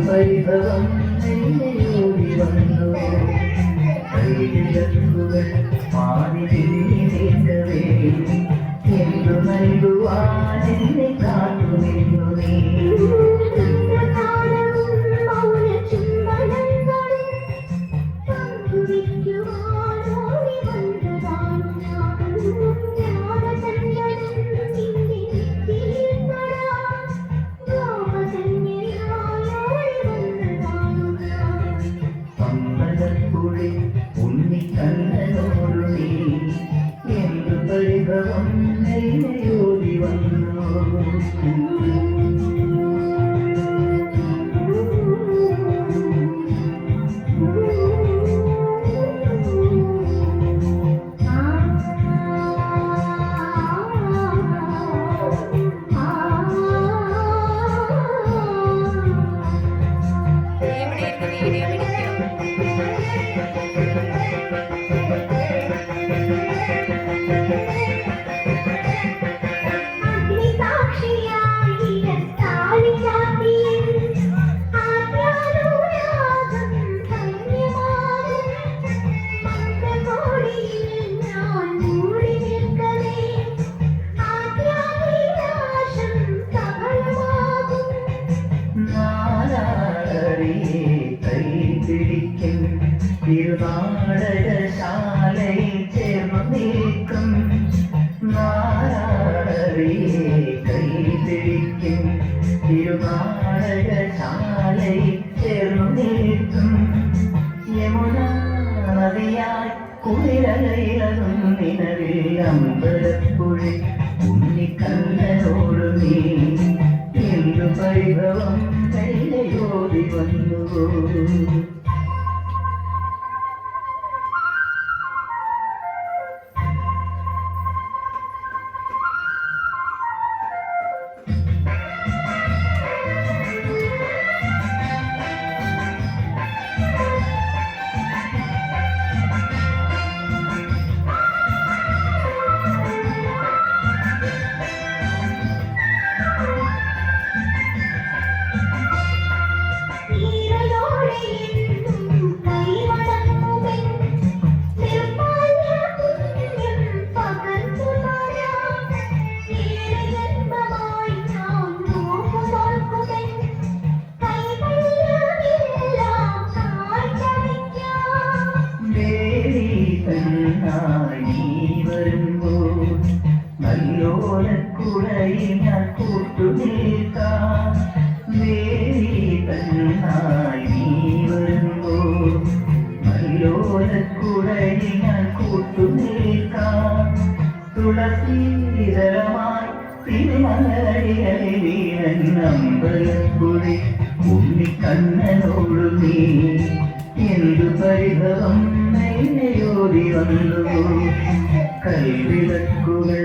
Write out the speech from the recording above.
വൈഭവം ഓടി വന്നു കൈവിളക്കുകൾ മാറി നീങ്ങവേ എന്തു നൽകുവാൻ എന്നെ കാത്തു നിന്നു നീ ഉണ്ണിക്കണ്ണനോടു നീ എന്തു പരിഭവം ഓടി വന്നു തിരുനാടകശാലയിൽ ചേർന്നു നിൽക്കും നാരാറിയെ കൈപിടിക്കും തിരുനാടകശാലയിൽ ചേർന്നു നിൽക്കും യമുന നദിയായി കുളിരലയിലും നിലവിൽ അമ്പലപ്പുഴി ഉണ്ണിക്കണ്ണനോടു നീ എന്തു പരിഭവം കൈയോടി വന്നു നല്ലോലക്കുടയിൽ ഞാൻ കൂട്ടുനിൽക്കാം വേദിതന്നായി നീ വരുമ്പോൾ നല്ലോലക്കുടയിൽ ഞാൻ കൂട്ടുനിൽക്കാം തുളസീതളമായി തിരുമലടികളിൽ വീരൻ അമ്പലക്കുഴി ഉണ്ണിക്കണ്ണനോടു നീ എന്തു പരിഭവം ഓടി വന്നു കൈവിളക്കുകൾ